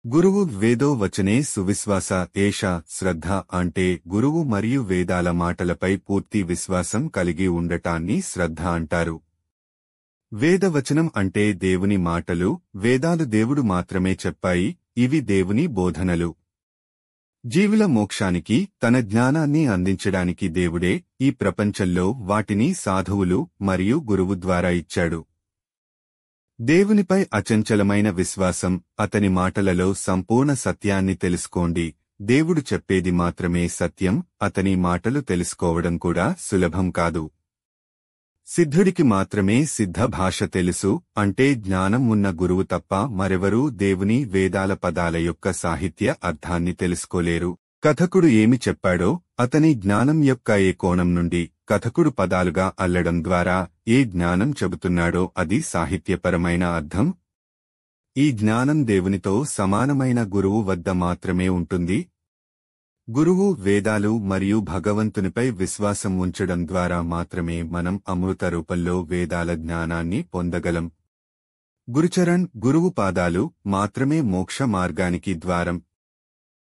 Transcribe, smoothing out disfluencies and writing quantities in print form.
గురువు వేదో వచనే సువిశ్వాస ఏష శ్రద్ధ అంటే గురువు మరియు వేదాల మాటలపై పూర్తి విశ్వాసం కలిగి ఉండటాన్ని శ్రద్ధ అంటారు. వేదవచనం అంటే దేవుని మాటలు. వేదాలు దేవుడు మాత్రమే చెప్పాయి. ఇవి దేవుని బోధనలు. జీవుల మోక్షానికి తన జ్ఞానాన్ని అందించడానికి దేవుడే ఈ ప్రపంచంలో వాటిని సాధువులు మరియు గురువు ద్వారా ఇచ్చాడు. దేవునిపై అచంచలమైన విశ్వాసం. అతని మాటలలో సంపూర్ణ సత్యాన్ని తెలుసుకోండి. దేవుడు చెప్పేది మాత్రమే సత్యం. అతని మాటలు తెలుసుకోవడం కూడా సులభం కాదు. సిద్ధుడికి మాత్రమే సిద్ధ భాష తెలుసు. అంటే జ్ఞానం ఉన్న గురువు తప్ప మరెవరూ దేవుని వేదాల పదాల యొక్క సాహిత్య అర్థాన్ని తెలుసుకోలేరు. కథకుడు ఏమి చెప్పాడో అతని జ్ఞానం యొక్క ఏ కోణం నుండి కథకుడు పదాలుగా అల్లడం ద్వారా ఏ జ్ఞానం చెబుతున్నాడో అది సాహిత్యపరమైన అర్థం. ఈ జ్ఞానం దేవునితో సమానమైన గురువు వద్ద మాత్రమే ఉంటుంది. గురువు, వేదాలు మరియు భగవంతునిపై విశ్వాసం ఉంచడం ద్వారా మాత్రమే మనం అమృత రూపంలో వేదాల జ్ఞానాన్ని పొందగలం. గురుచరణ్, గురువు పాదాలు మాత్రమే మోక్ష మార్గానికి ద్వారం.